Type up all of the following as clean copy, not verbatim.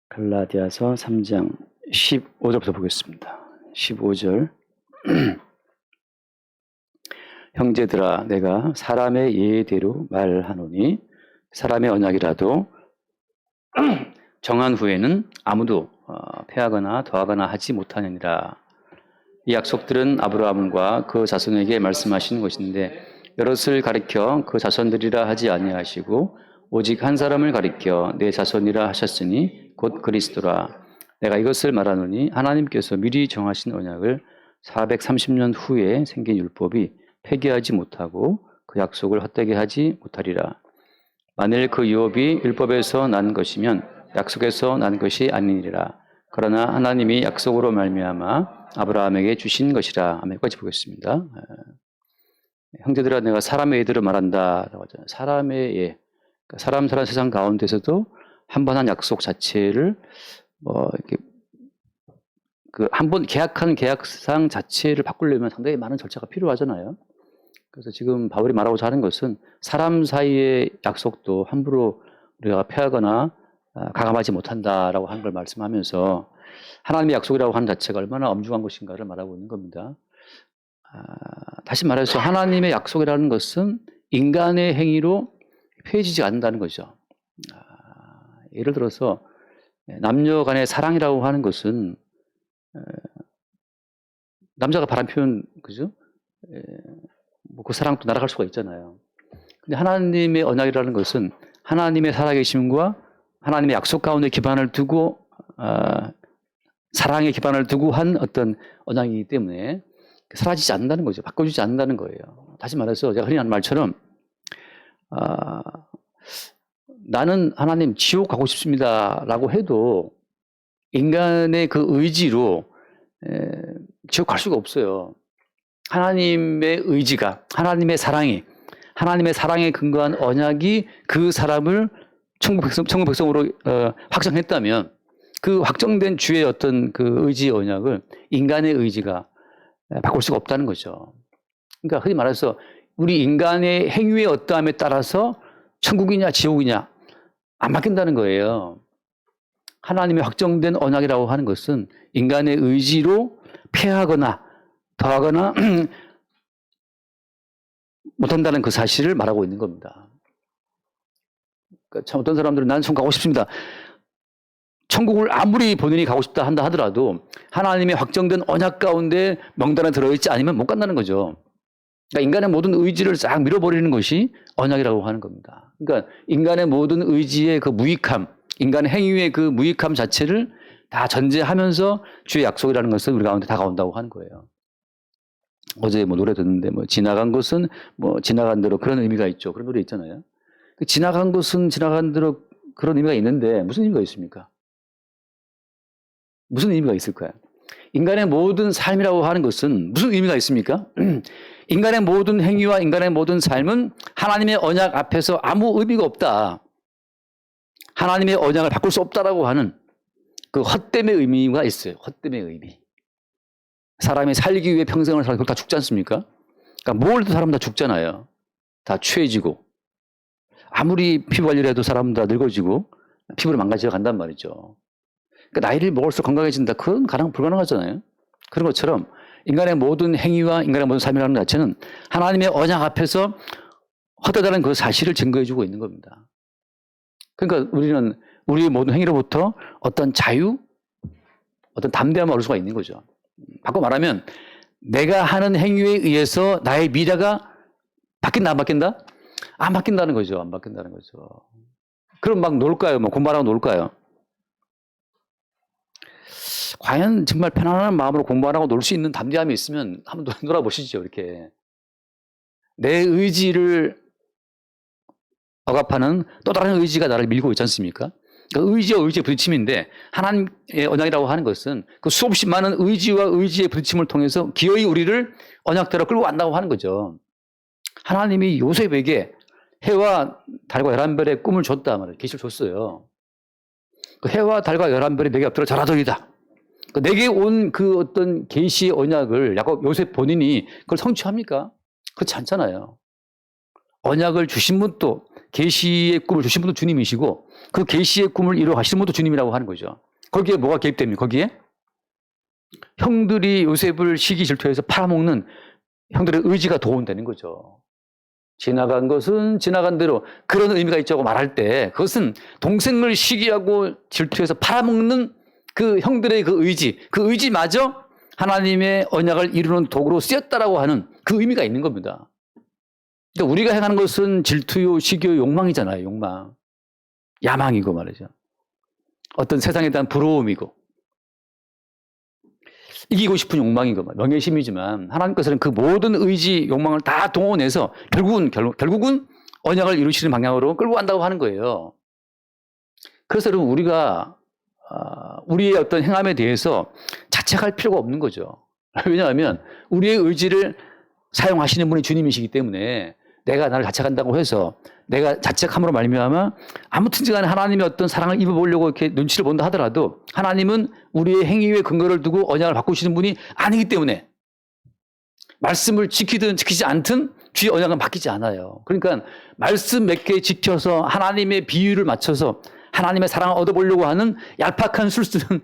갈라디아서 3장 15절부터 보겠습니다. 15절 형제들아 내가 사람의 예대로 말하노니 사람의 언약이라도 정한 후에는 아무도 폐하거나 더하거나 하지 못하느니라. 이 약속들은 아브라함과 그 자손에게 말씀하시는 것인데 여럿을 가리켜 그 자손들이라 하지 아니하시고 오직 한 사람을 가리켜 내 자손이라 하셨으니 곧 그리스도라. 내가 이것을 말하노니 하나님께서 미리 정하신 언약을 430년 후에 생긴 율법이 폐기하지 못하고 그 약속을 헛되게 하지 못하리라. 만일 그 유업이 율법에서 난 것이면 약속에서 난 것이 아니니라. 그러나 하나님이 약속으로 말미암아 아브라함에게 주신 것이라. 아멘까지 보겠습니다. 형제들아 내가 사람의 예대로 말한다. 사람의 예. 사람 사는 세상 가운데서도 한 번 한 약속 자체를 이렇게 한 번 계약한 계약상 자체를 바꾸려면 상당히 많은 절차가 필요하잖아요. 그래서 지금 바울이 말하고자 하는 것은 사람 사이의 약속도 함부로 우리가 폐하거나 가감하지 못한다라고 하는 걸 말씀하면서 하나님의 약속이라고 하는 자체가 얼마나 엄중한 것인가를 말하고 있는 겁니다. 다시 말해서 하나님의 약속이라는 것은 인간의 행위로 폐해지지 않는다는 거죠. 예를 들어서 남녀 간의 사랑이라고 하는 것은 남자가 바람 피우면 그죠? 그 사랑도 날아갈 수가 있잖아요. 근데 하나님의 언약이라는 것은 하나님의 살아계심과 하나님의 약속 가운데 기반을 두고 사랑의 기반을 두고 한 어떤 언약이기 때문에 사라지지 않는다는 거죠. 바꿔주지 않는다는 거예요. 다시 말해서 제가 흔히 하는 말처럼 나는 하나님 지옥 가고 싶습니다라고 해도 인간의 그 의지로 지옥 갈 수가 없어요. 하나님의 의지가, 하나님의 사랑에 근거한 언약이 그 사람을 천국 백성으로 확정했다면 그 확정된 주의 어떤 그 의지의 언약을 인간의 의지가 바꿀 수가 없다는 거죠. 그러니까 흔히 말해서 우리 인간의 행위의 어떠함에 따라서 천국이냐 지옥이냐 안 바뀐다는 거예요. 하나님의 확정된 언약이라고 하는 것은 인간의 의지로 폐하거나 더하거나 못한다는 그 사실을 말하고 있는 겁니다. 그러니까 참 어떤 사람들은 난 천국 가고 싶습니다. 천국을 아무리 본인이 가고 싶다 한다 하더라도 하나님의 확정된 언약 가운데 명단에 들어있지 않으면 못 간다는 거죠. 그러니까 인간의 모든 의지를 싹 밀어버리는 것이 언약이라고 하는 겁니다. 그러니까 인간의 모든 의지의 그 무익함, 인간의 행위의 그 무익함 자체를 다 전제하면서 주의 약속이라는 것은 우리 가운데 다가온다고 하는 거예요. 어제 노래 듣는데 지나간 것은 지나간 대로 그런 의미가 있죠. 그런 노래 있잖아요. 지나간 것은 지나간 대로 그런 의미가 있는데 무슨 의미가 있습니까? 무슨 의미가 있을까요? 인간의 모든 삶이라고 하는 것은 무슨 의미가 있습니까? 인간의 모든 행위와 인간의 모든 삶은 하나님의 언약 앞에서 아무 의미가 없다. 하나님의 언약을 바꿀 수 없다라고 하는 그 헛됨의 의미가 있어요. 헛됨의 의미. 사람이 살기 위해 평생을 살고 다 죽지 않습니까? 그러니까 뭘 해도 사람 다 죽잖아요. 다 취해지고. 아무리 피부 관리를 해도 사람 다 늙어지고 피부를 망가져 간단 말이죠. 그러니까 나이를 먹을수록 건강해진다. 그건 불가능하잖아요. 그런 것처럼 인간의 모든 행위와 인간의 모든 삶이라는 자체는 하나님의 언약 앞에서 헛되다는 그 사실을 증거해주고 있는 겁니다. 그러니까 우리는 우리의 모든 행위로부터 어떤 자유, 어떤 담대함을 얻을 수가 있는 거죠. 바꿔 말하면 내가 하는 행위에 의해서 나의 미래가 바뀐다 안 바뀐다? 안 바뀐다는 거죠. 안 바뀐다는 거죠. 그럼 막 놀까요? 공부 안 하고 놀까요? 과연 정말 편안한 마음으로 공부 안 하고 놀 수 있는 담대함이 있으면 한번 놀아보시죠. 이렇게 내 의지를 억압하는 또 다른 의지가 나를 밀고 있지 않습니까? 그러니까 의지와 의지의 부딪힘인데 하나님의 언약이라고 하는 것은 그 수없이 많은 의지와 의지의 부딪힘을 통해서 기어이 우리를 언약대로 끌고 간다고 하는 거죠. 하나님이 요셉에게 해와 달과 11별의 꿈을 줬다 말이에요. 계시를 줬어요. 그 해와 달과 11별이 내게 엎드려 절하더이다. 내게 온 그 어떤 계시의 언약을 요셉 본인이 그걸 성취합니까? 그렇지 않잖아요. 언약을 주신 분도 계시의 꿈을 주신 분도 주님이시고 그 계시의 꿈을 이루어 가시는 분도 주님이라고 하는 거죠. 거기에 뭐가 개입됩니까? 거기에 형들이 요셉을 시기 질투해서 팔아먹는 형들의 의지가 도움되는 거죠. 지나간 것은 지나간 대로 그런 의미가 있다고 말할 때 그것은 동생을 시기하고 질투해서 팔아먹는 그 형들의 그 의지마저 하나님의 언약을 이루는 도구로 쓰였다라고 하는 그 의미가 있는 겁니다. 그러니까 우리가 행하는 것은 질투요, 시기요, 욕망이잖아요. 욕망. 야망이고 말이죠. 어떤 세상에 대한 부러움이고 이기고 싶은 욕망이고 명예심이지만 하나님께서는 그 모든 의지, 욕망을 다 동원해서 결국은 언약을 이루시는 방향으로 끌고 간다고 하는 거예요. 그래서 여러분 우리가 우리의 어떤 행함에 대해서 자책할 필요가 없는 거죠. 왜냐하면 우리의 의지를 사용하시는 분이 주님이시기 때문에 내가 나를 자책한다고 해서 내가 자책함으로 말미암아 아무튼 간에 하나님의 어떤 사랑을 입어보려고 이렇게 눈치를 본다 하더라도 하나님은 우리의 행위에 근거를 두고 언약을 바꾸시는 분이 아니기 때문에 말씀을 지키든 지키지 않든 주의 언약은 바뀌지 않아요. 그러니까 말씀 몇 개 지켜서 하나님의 비율을 맞춰서 하나님의 사랑을 얻어보려고 하는 얄팍한 술수는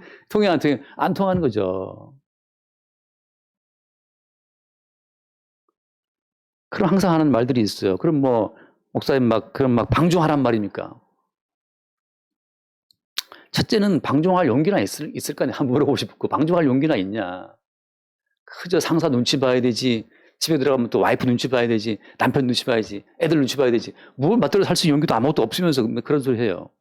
안 통하는 거죠. 그럼 항상 하는 말들이 있어요. 그럼 목사님 그럼 방종하란 말입니까? 첫째는 방종할 용기나 있을까? 한번 물어보고 싶고, 방종할 용기나 있냐? 그저 상사 눈치 봐야 되지, 집에 들어가면 또 와이프 눈치 봐야 되지, 남편 눈치 봐야지, 애들 눈치 봐야 되지, 뭘 맞들어 살 수 있는 용기도 아무것도 없으면서 그런 소리 해요.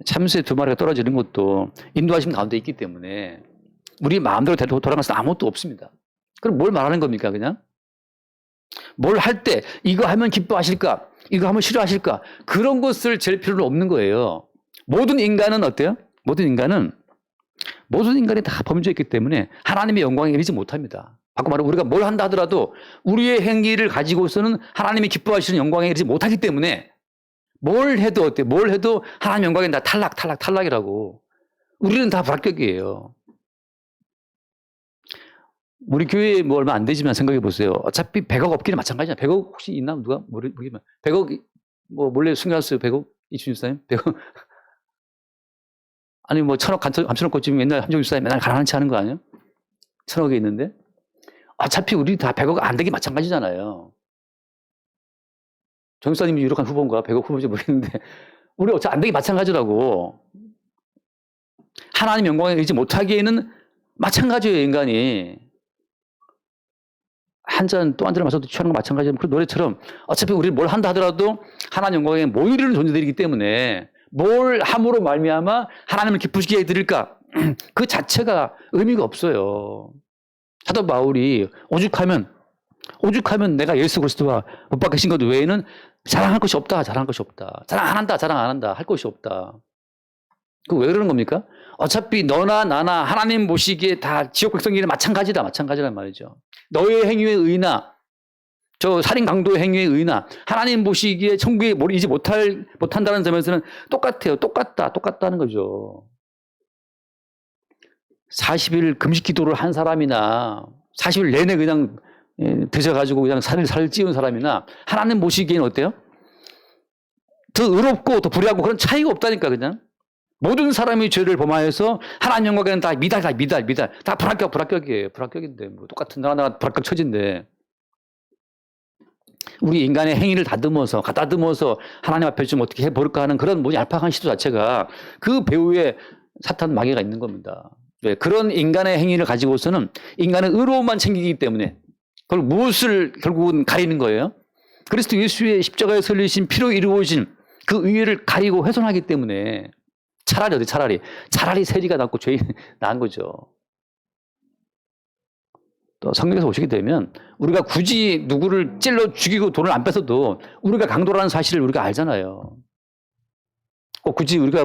참새 2마리가 떨어지는 것도 인도하심 가운데 있기 때문에 우리 마음대로 돌아가서 아무것도 없습니다. 그럼 뭘 말하는 겁니까, 그냥? 뭘 할 때 이거 하면 기뻐하실까? 이거 하면 싫어하실까? 그런 것을 잴 필요는 없는 거예요. 모든 인간은 어때요? 모든 인간이 다 범죄했기 때문에 하나님의 영광에 이르지 못합니다. 바꿔 말하면 우리가 뭘 한다 하더라도 우리의 행위를 가지고서는 하나님이 기뻐하시는 영광에 이르지 못하기 때문에 뭘 해도 어때요? 뭘 해도 하나님 영광에 다 탈락이라고. 우리는 다 불합격이에요. 우리 교회에 얼마 안 되지만 생각해 보세요. 어차피 100억 없기는 마찬가지잖아요. 100억 혹시 있나? 누가 모르겠지만 100억 몰래 숨겨놨어요. 100억 이춘 집사님? 100억 아니 1000억 감춰놓고 지금 옛날 함정 집사님 맨날 가라앉히 하는 거 아니에요? 1000억이 있는데 어차피 우리 다 100억 안 되기 마찬가지잖아요. 정 집사님이 유력한 후보인가 100억 후보인지 모르겠는데 우리 어차피 안 되기 마찬가지라고. 하나님 영광에 이르지 못하기에는 마찬가지예요. 인간이. 한 잔 또 한 잔을 마셔도 취하는 거 마찬가지예요. 그 노래처럼 어차피 우리는 뭘 한다 하더라도 하나님 영광에 못 이르는 존재들이기 때문에 뭘 함으로 말미암아 하나님을 기쁘시게 해드릴까? 그 자체가 의미가 없어요. 사도 바울이 오죽하면 내가 예수 그리스도와 못 박히신 것 외에는 자랑할 것이 없다. 자랑 안 한다. 할 것이 없다. 그 왜 그러는 겁니까? 어차피 너나 나나 하나님 보시기에 다 지옥 백성들이 마찬가지란 말이죠. 너의 행위에 의나 저 살인 강도의 행위에 의나 하나님 보시기에 천국에 이지 못한다는 점에서는 똑같아요. 똑같다는 거죠. 40일 금식 기도를 한 사람이나 40일 내내 그냥 드셔가지고 그냥 살을 찌운 사람이나 하나님 보시기에는 어때요? 더 의롭고 더 불의하고 그런 차이가 없다니까 그냥. 모든 사람이 죄를 범하여서 하나님 영광에는 다 미달. 다 불합격이에요. 불합격인데 똑같은 나라 불합격 처지인데 우리 인간의 행위를 갖다 듬어서 하나님 앞에 좀 어떻게 해볼까 하는 그런 얄팍한 시도 자체가 그 배후에 사탄 마귀가 있는 겁니다. 네, 그런 인간의 행위를 가지고서는 인간의 의로움만 챙기기 때문에 그걸 무엇을 결국은 가리는 거예요? 그리스도 예수의 십자가에 설리신 피로 이루어진 그 의의를 가리고 훼손하기 때문에 차라리 세리가 낫고 죄인이 나은 거죠. 또 성경에서 보시게 되면 우리가 굳이 누구를 찔러 죽이고 돈을 안 뺏어도 우리가 강도라는 사실을 우리가 알잖아요. 꼭 굳이 우리가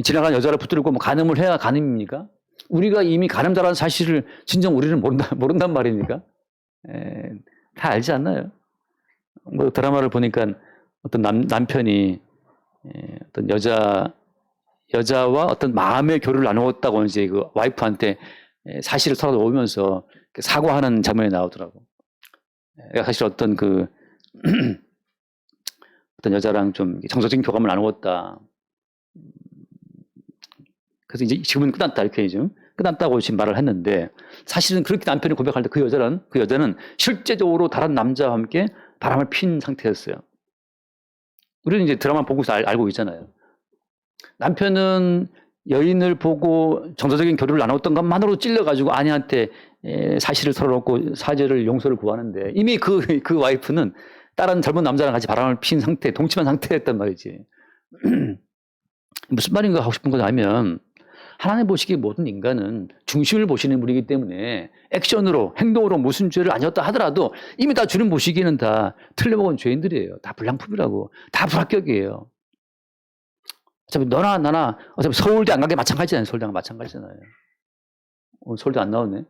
지나가는 여자를 붙들고 간음을 해야 간음입니까? 우리가 이미 간음자라는 사실을 진정 우리는 모른단 말입니까? 다 알지 않나요? 드라마를 보니까 어떤 남편이 어떤 여자와 어떤 마음의 교류를 나누었다고 이제 그 와이프한테 사실을 털어놓으면서 사과하는 장면이 나오더라고. 사실 어떤 어떤 여자랑 좀 정서적인 교감을 나누었다. 그래서 이제 지금은 끝났다 이렇게 좀 끝났다고 지금 말을 했는데 사실은 그렇게 남편이 고백할 때 그 여자는 실제적으로 다른 남자와 함께 바람을 핀 상태였어요. 우리는 이제 드라마 보고서 알고 있잖아요. 남편은 여인을 보고 정서적인 교류를 나눴던 것만으로 찔려가지고 아내한테 사실을 털어놓고 사죄를 용서를 구하는데 이미 그 와이프는 다른 젊은 남자랑 같이 바람을 핀 상태, 동침한 상태였단 말이지. 무슨 말인가 하고 싶은 거냐면 하나님 보시기에 모든 인간은 중심을 보시는 분이기 때문에 액션으로 행동으로 무슨 죄를 아니었다 하더라도 이미 다 주님 보시기에는 다 틀려먹은 죄인들이에요. 다 불량품이라고. 다 불합격이에요. 어차피 너나 나나 어차피 서울대 안 가게 마찬가지잖아요. 서울대랑 마찬가지잖아요. 오늘 서울대 안 나오네.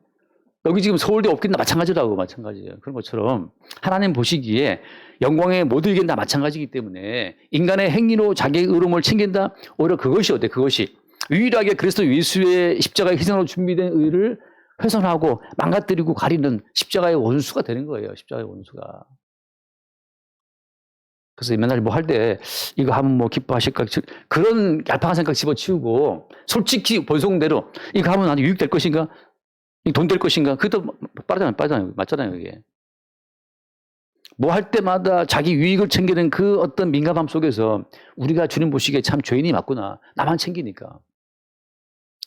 여기 지금 서울대 없긴 다 마찬가지라고 마찬가지예요. 그런 것처럼 하나님 보시기에 영광의 모든 일은 다 마찬가지이기 때문에 인간의 행위로 자기의 의로움을 챙긴다. 오히려 그것이 어때? 그것이 유일하게 그리스도 예수의 십자가의 희생으로 준비된 의를 훼손하고 망가뜨리고 가리는 십자가의 원수가 되는 거예요. 십자가의 원수가. 그래서 맨날 뭐 할 때 이거 하면 뭐 기뻐하실까 그런 얄팍한 생각 집어치우고 솔직히 본성대로 이거 하면 나한테 유익될 것인가? 돈 될 것인가? 그것도 빠르잖아요. 맞잖아요. 이게. 뭐 할 때마다 자기 유익을 챙기는 그 어떤 민감함 속에서 우리가 주님 보시기에 참 죄인이 맞구나. 나만 챙기니까.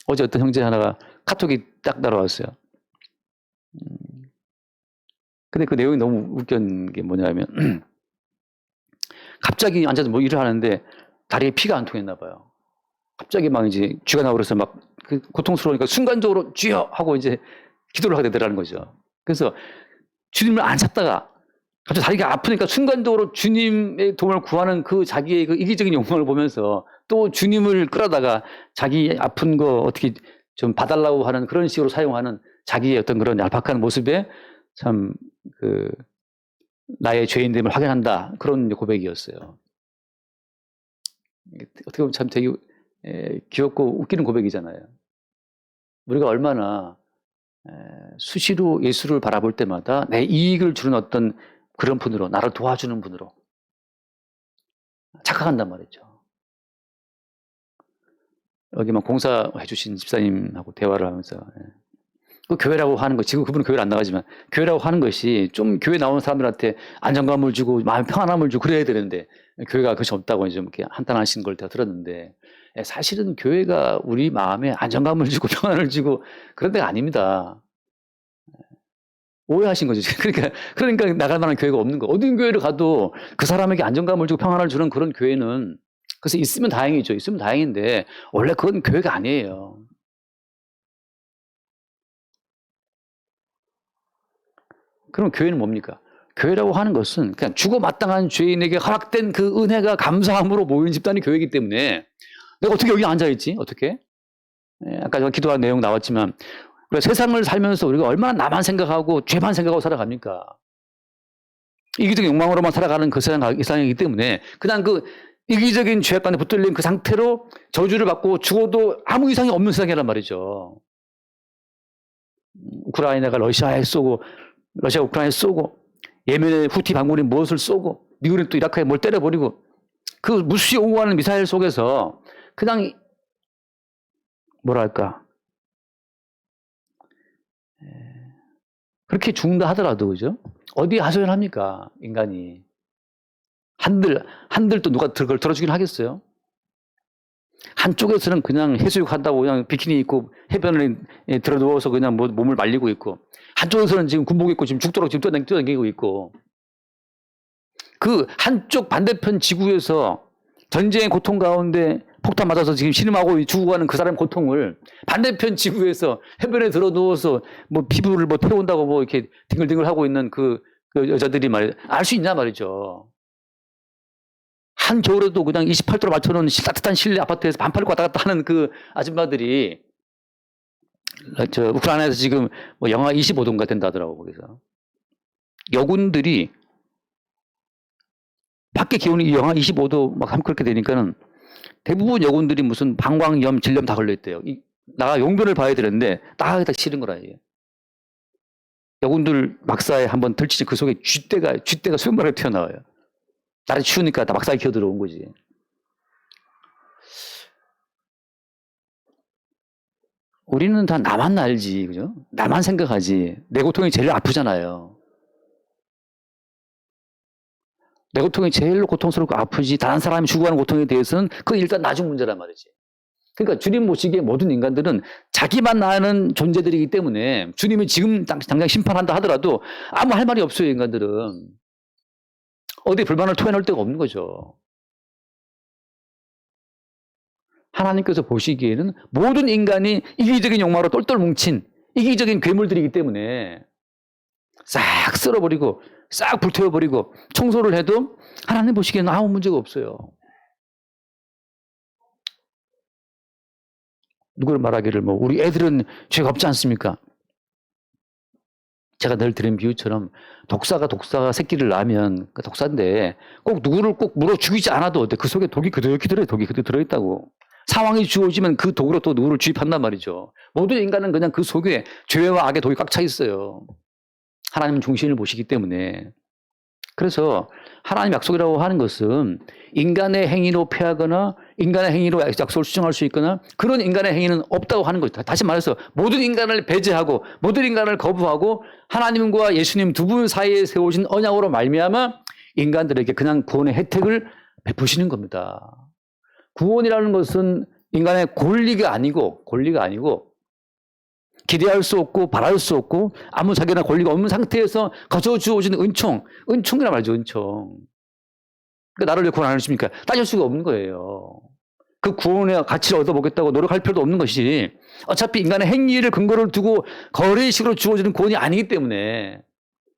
어제 어떤 형제 하나가 카톡이 딱 날아왔어요. 근데 그 내용이 너무 웃긴 게 뭐냐면 갑자기 앉아서 뭐 일을 하는데 다리에 피가 안 통했나 봐요. 갑자기 막 이제 쥐가 나오고 그래서 막 그 고통스러우니까 순간적으로 쥐여 하고 이제 기도를 하게 되더라는 거죠. 그래서 주님을 안 찾다가 갑자기 다리가 아프니까 순간적으로 주님의 도움을 구하는 그 자기의 그 이기적인 욕망을 보면서 또 주님을 끌어다가 자기 아픈 거 어떻게 좀 봐달라고 하는 그런 식으로 사용하는 자기의 어떤 그런 얄팍한 모습에 참 그 나의 죄인됨을 확인한다. 그런 고백이었어요. 어떻게 보면 참 되게 귀엽고 웃기는 고백이잖아요. 우리가 얼마나 수시로 예수를 바라볼 때마다 내 이익을 주는 어떤 그런 분으로, 나를 도와주는 분으로 착각한단 말이죠. 여기만 공사해 주신 집사님하고 대화를 하면서 그 교회라고 하는 거, 지금 그분은 교회를 안 나가지만 교회라고 하는 것이 좀 교회 나오는 사람들한테 안정감을 주고 마음 평안함을 주고 그래야 되는데 교회가 그것이 없다고 좀 이렇게 한탄하신 걸 제가 들었는데 사실은 교회가 우리 마음에 안정감을 주고 평안을 주고 그런 데가 아닙니다. 오해하신 거죠. 그러니까 나갈 만한 교회가 없는 거. 어떤 교회를 가도 그 사람에게 안정감을 주고 평안을 주는 그런 교회는 그래서 있으면 다행이죠. 있으면 다행인데 원래 그건 교회가 아니에요. 그럼 교회는 뭡니까? 교회라고 하는 것은 그냥 죽어 마땅한 죄인에게 허락된 그 은혜가 감사함으로 모이는 집단이 교회이기 때문에 내가 어떻게 여기 앉아있지? 어떻게? 아까 제가 기도한 내용 나왔지만 우리가 세상을 살면서 우리가 얼마나 나만 생각하고 죄만 생각하고 살아갑니까? 이기적인 욕망으로만 살아가는 그 세상이기 때문에 그냥 그 이기적인 죄악관에 붙들린 그 상태로 저주를 받고 죽어도 아무 이상이 없는 세상이란 말이죠. 우크라이나가 러시아에 쏘고 러시아가 우크라이나에 쏘고 예멘의 후티 반군이 무엇을 쏘고 미국은 또 이라크에 뭘 때려버리고 그 무수히 오고가는 미사일 속에서 그냥 뭐랄까 그렇게 죽는다 하더라도 그죠? 어디에 하소연합니까 인간이 한들 또 누가 그걸 들어주긴 하겠어요? 한쪽에서는 그냥 해수욕 한다고 그냥 비키니 입고 해변에 들어 누워서 그냥 뭐 몸을 말리고 있고 한쪽에서는 지금 군복 입고 지금 죽도록 지금 뛰어다니고 있고 그 한쪽 반대편 지구에서 전쟁의 고통 가운데 폭탄 맞아서 지금 신음하고 죽어가는 그 사람의 고통을 반대편 지구에서 해변에 들어 누워서 뭐 피부를 뭐 태운다고 뭐 이렇게 뒹글뒹글 하고 있는 그 여자들이 알 수 있냐 말이죠. 한겨울에도 그냥 28도로 맞춰놓은 따뜻한 실내 아파트에서 반팔 입고 왔다 갔다 하는 그 아줌마들이 우크라이나에서 지금 뭐 영하 25도인가 된다더라고 거기서 여군들이 밖에 기온이 영하 25도 막 그렇게 되니까는 대부분 여군들이 무슨 방광염, 질염 다 걸려있대요. 나가 용변을 봐야 되는데 다 싫은 거라 이게. 여군들 막사에 한번 들치지 그 속에 쥐떼가 수백마리가 튀어나와요. 날이 추우니까 다 막사에 기어 들어온 거지. 우리는 다 나만 알지, 그죠? 나만 생각하지. 내 고통이 제일 아프잖아요. 내 고통이 제일 고통스럽고 아프지. 다른 사람이 죽어가는 고통에 대해서는 그건 일단 나중 문제란 말이지. 그러니까 주님 보시기에 모든 인간들은 자기만 아는 존재들이기 때문에 주님이 지금 당장 심판한다 하더라도 아무 할 말이 없어요, 인간들은. 어디 불만을 토해낼 데가 없는 거죠. 하나님께서 보시기에는 모든 인간이 이기적인 욕망으로 똘똘 뭉친 이기적인 괴물들이기 때문에 싹 쓸어버리고 싹 불태워버리고 청소를 해도 하나님 보시기에는 아무 문제가 없어요. 누구를 말하기를 뭐 우리 애들은 죄가 없지 않습니까? 제가 늘 드린 비유처럼 독사가 새끼를 낳으면 그 독사인데 꼭 누구를 꼭 물어 죽이지 않아도 그 속에 독이 그대로 들어요. 독이 그대로 들어있다고. 상황이 주어지면 그 독으로 또 누구를 주입한단 말이죠. 모든 인간은 그냥 그 속에 죄와 악의 독이 꽉 차 있어요. 하나님은 중심을 보시기 때문에. 그래서 하나님 약속이라고 하는 것은 인간의 행위로 패하거나 인간의 행위로 약속을 수정할 수 있거나 그런 인간의 행위는 없다고 하는 거죠. 다시 말해서 모든 인간을 배제하고 모든 인간을 거부하고 하나님과 예수님 두 분 사이에 세우신 언약으로 말미암아 인간들에게 그냥 구원의 혜택을 베푸시는 겁니다. 구원이라는 것은 인간의 권리가 아니고 기대할 수 없고 바랄 수 없고 아무 자기나 권리가 없는 상태에서 거저 주어지는 은총이란 말이죠. 은총. 그러니까 나를 왜 구원 안 하십니까? 따질 수가 없는 거예요. 그 구원의 가치를 얻어보겠다고 노력할 필요도 없는 것이 어차피 인간의 행위를 근거를 두고 거래식으로 주어지는 구원이 아니기 때문에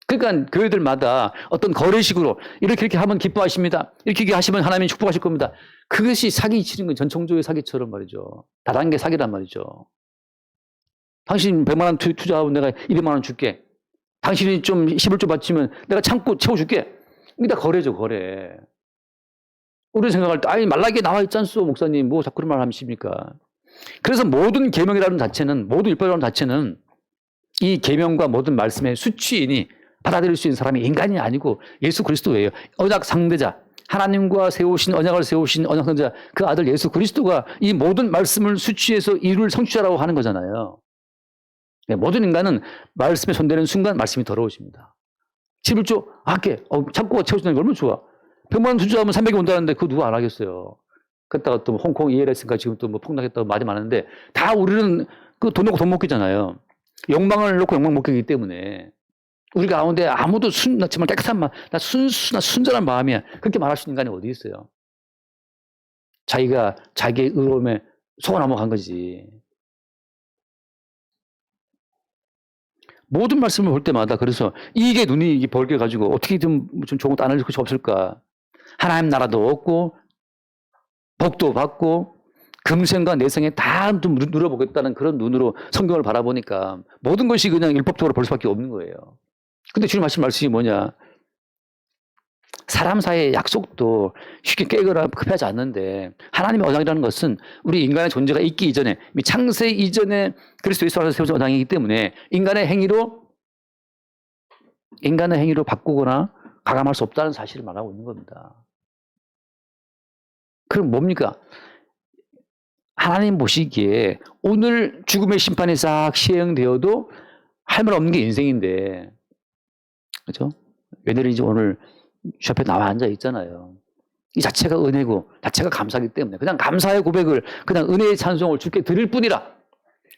그러니까 교회들마다 어떤 거래식으로 이렇게 하면 기뻐하십니다. 이렇게 하시면 하나님이 축복하실 겁니다. 그것이 사기 치는 건 전통적인 사기처럼 말이죠. 다단계 사기란 말이죠. 당신 100만 원 투자하고 내가 200만 원 줄게. 당신이 좀 11조 바치면 내가 창고 채워줄게. 이게 다 거래죠, 거래. 우리 생각할 때, 아니, 말라기에 나와 있지 않소, 목사님. 뭐 자꾸 그런 말 하십니까? 그래서 모든 계명이라는 자체는, 모든 율법이라는 자체는 이 계명과 모든 말씀의 수취인이 받아들일 수 있는 사람이 인간이 아니고 예수 그리스도예요. 언약 상대자. 하나님과 언약을 세우신 언약 상대자. 그 아들 예수 그리스도가 이 모든 말씀을 수취해서 이룰 성취자라고 하는 거잖아요. 모든 인간은 말씀에 손대는 순간 말씀이 더러워집니다. 11조 할게. 창고가 채워진다는 게 얼마나 좋아. 100만 원 투자하면 300이 온다는데 그거 누가 안 하겠어요. 그랬다가 또 홍콩 ELS가 지금 또 뭐 폭락했다고 말이 많은데 다 우리는 그 돈 놓고 돈 먹기잖아요. 욕망을 놓고 욕망 먹기이기 때문에 우리 가운데 아무도 나 정말 깨끗한 마음, 나 순전한 마음이야. 그렇게 말할 수 있는 인간이 어디 있어요. 자기가 자기의 의로움에 속아 넘어간 거지. 모든 말씀을 볼 때마다 그래서 이게 눈이 벌게 가지고 어떻게 좀 좋은 것도 안 할 것이 없을까. 하나님 나라도 없고 복도 받고 금생과 내생에 다 좀 누려보겠다는 그런 눈으로 성경을 바라보니까 모든 것이 그냥 율법적으로 볼 수밖에 없는 거예요. 근데 주님 하신 말씀이 뭐냐. 사람 사이의 약속도 쉽게 깨거나 급하지 않는데 하나님의 언약이라는 것은 우리 인간의 존재가 있기 이전에 창세 이전에 그리스도 예수 안에서 세워진 언약이기 때문에 인간의 행위로 바꾸거나 가감할 수 없다는 사실을 말하고 있는 겁니다. 그럼 뭡니까? 하나님 보시기에 오늘 죽음의 심판이 싹 시행되어도 할 말 없는 게 인생인데 그렇죠? 왜냐면 오늘 주 앞에 나와 앉아 있잖아요. 이 자체가 은혜고 자체가 감사하기 때문에 그냥 감사의 고백을 그냥 은혜의 찬송을 주께 드릴 뿐이라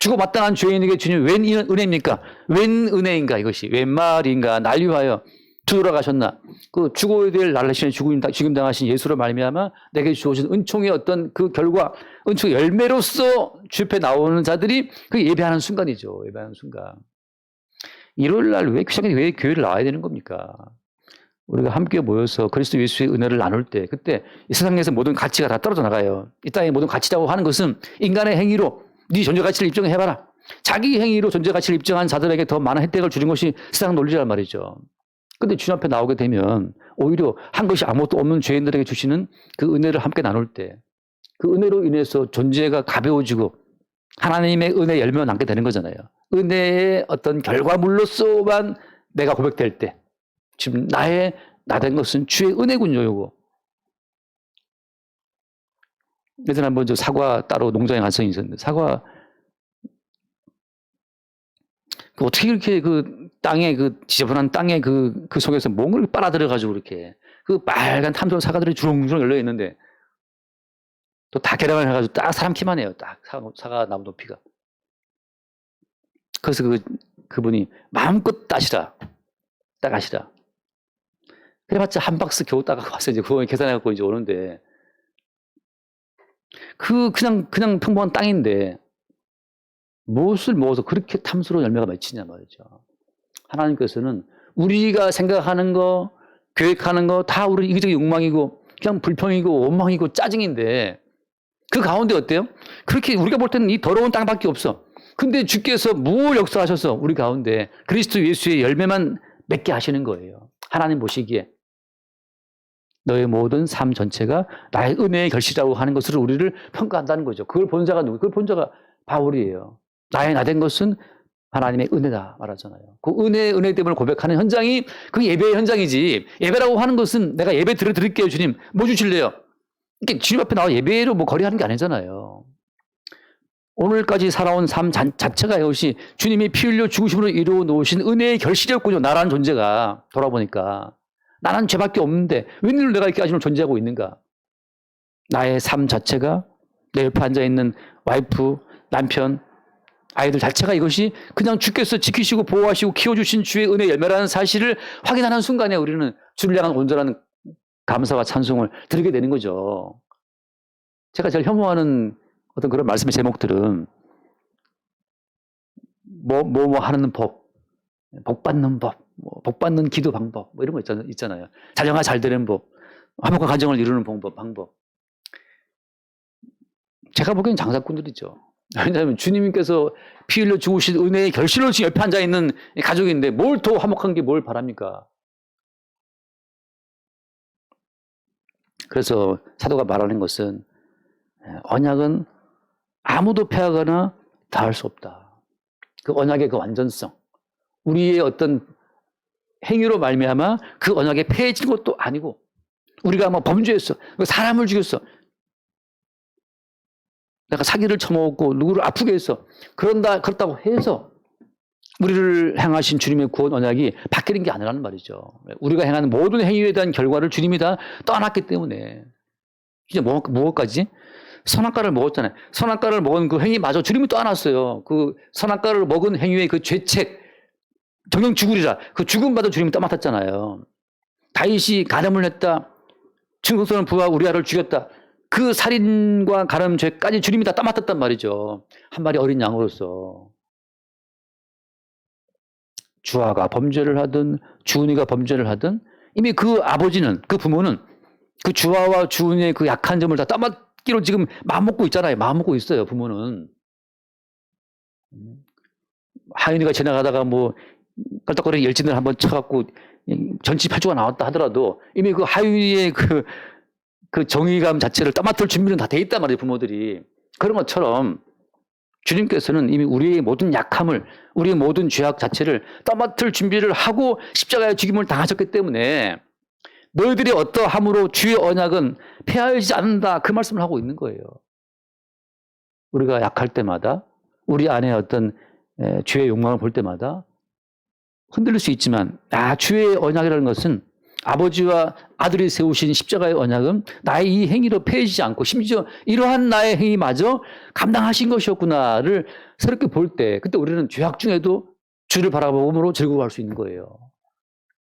주고 마땅한 죄인에게 주님 웬 은혜입니까? 웬 은혜인가 이것이 웬 말인가 난리하여 돌아가셨나 그 죽어야 될 날라시에 죽임 당하신 예수로 말미암아 내게 주어진 은총의 어떤 그 결과 은총의 열매로서 주 앞에 나오는 자들이 그 예배하는 순간이죠. 예배하는 순간. 일요일 날 왜 교회를 나와야 되는 겁니까? 우리가 함께 모여서 그리스도 예수의 은혜를 나눌 때 그때 이 세상에서 모든 가치가 다 떨어져 나가요. 이 땅의 모든 가치라고 하는 것은 인간의 행위로 네 존재 가치를 입증해봐라. 자기 행위로 존재 가치를 입증한 자들에게 더 많은 혜택을 주는 것이 세상 논리란 말이죠. 근데 주님 앞에 나오게 되면 오히려 한 것이 아무것도 없는 죄인들에게 주시는 그 은혜를 함께 나눌 때 그 은혜로 인해서 존재가 가벼워지고 하나님의 은혜 열매가 남게 되는 거잖아요. 은혜의 어떤 결과물로서만 내가 고백될 때 지금 나 된 것은 주의 은혜군요, 요거. 예전에 한번 저 사과 따로 농장에 간 적이 있었는데, 사과, 어떻게 이렇게 그 땅에, 그 지저분한 땅에 그 속에서 뭔가를 빨아들여가지고 이렇게, 그 빨간 탐스러운 사과들이 주렁주렁 열려 있는데, 또 다 개량을 해가지고 딱 사람 키만 해요. 딱 사과 나무 높이가. 그래서 그분이 마음껏 따시라. 따가시라. 그래봤자 한 박스 겨우 따가고 와서 이제 그거 계산해갖고 이제 오는데, 그냥 평범한 땅인데, 무엇을 먹어서 그렇게 탐스러운 열매가 맺히냐 말이죠. 하나님께서는 우리가 생각하는 거, 계획하는 거 다 우리 이기적인 욕망이고, 그냥 불평이고, 원망이고, 짜증인데, 그 가운데 어때요? 그렇게 우리가 볼 때는 이 더러운 땅밖에 없어. 근데 주께서 뭘 역사하셔서 우리 가운데 그리스도 예수의 열매만 맺게 하시는 거예요. 하나님 보시기에. 너의 모든 삶 전체가 나의 은혜의 결실이라고 하는 것으로 우리를 평가한다는 거죠. 그걸 본 자가 누구? 그걸 본 자가 바울이에요. 나의 나 된 것은 하나님의 은혜다 말하잖아요. 그 은혜됨을 고백하는 현장이 그 예배의 현장이지. 예배라고 하는 것은 내가 예배 드릴게요 주님. 뭐 주실래요? 이렇게 주님 앞에 나와 예배로 뭐 거래하는 게 아니잖아요. 오늘까지 살아온 삶 자체가 이것이 주님이 피 흘려 죽으심으로 이루어 놓으신 은혜의 결실이었군요. 나라는 존재가. 돌아보니까. 나는 죄밖에 없는데 웬일로 내가 이렇게 아직은 존재하고 있는가? 나의 삶 자체가 내 옆에 앉아있는 와이프, 남편, 아이들 자체가 이것이 그냥 주께서 지키시고 보호하시고 키워주신 주의 은혜 열매라는 사실을 확인하는 순간에 우리는 주를 향한 온전한 감사와 찬송을 드리게 되는 거죠. 제가 제일 혐오하는 어떤 그런 말씀의 제목들은 뭐 하는 법, 복 받는 법, 복 받는 기도 방법, 뭐 이런 거 있잖아요. 자녀가 잘 되는 법, 화목한 가정을 이루는 방법. 제가 보기엔 장사꾼들이죠. 왜냐하면 주님께서 피 흘려 죽으신 은혜의 결실로 지금 옆에 앉아 있는 가족인데 뭘 더 화목한 게 뭘 바랍니까? 그래서 사도가 말하는 것은 언약은 아무도 패하거나 다할 수 없다. 그 언약의 그 완전성, 우리의 어떤 행위로 말미암아 그 언약에 패해진 것도 아니고, 우리가 뭐 범죄했어, 사람을 죽였어, 내가 사기를 쳐먹었고 누구를 아프게 했어, 그렇다고 해서 우리를 향하신 주님의 구원 언약이 바뀌는 게 아니라는 말이죠. 우리가 행하는 모든 행위에 대한 결과를 주님이 다 떠났기 때문에. 이제 무엇까지? 선악과를 먹었잖아요. 선악과를 먹은 그 행위마저 주님이 떠안았어요. 그 선악과를 먹은 행위의 그 죄책, 정령 죽으리라. 그 죽음마저 주님이 떠맡았잖아요. 다윗이 간음을 했다. 충성스러운 부하 우리아를 죽였다. 그 살인과 간음죄까지 주님이 다 떠맡았단 말이죠. 한 마리 어린 양으로서. 주아가 범죄를 하든 주은이가 범죄를 하든 이미 그 아버지는, 그 부모는 그 주아와 주은이의 그 약한 점을 다 떠맡기로 지금 마음먹고 있잖아요. 마음먹고 있어요, 부모는. 하윤이가 지나가다가 뭐 깔딱거리는 열진을 한번 쳐갖고 전치팔주가 나왔다 하더라도 이미 그 하윤이의 그 정의감 자체를 떠맡을 준비는 다 돼 있단 말이에요, 부모들이. 그런 것처럼 주님께서는 이미 우리의 모든 약함을, 우리의 모든 죄악 자체를 떠맡을 준비를 하고 십자가의 죽임을 당하셨기 때문에 너희들이 어떠함으로 주의 언약은 폐하여지지 않는다, 그 말씀을 하고 있는 거예요. 우리가 약할 때마다, 우리 안에 어떤 죄의 욕망을 볼 때마다 흔들릴 수 있지만, 주의 언약이라는 것은, 아버지와 아들이 세우신 십자가의 언약은 나의 이 행위로 폐해지지 않고 심지어 이러한 나의 행위마저 감당하신 것이었구나를 새롭게 볼 때, 그때 우리는 죄악 중에도 주를 바라보므로 즐거워할 수 있는 거예요.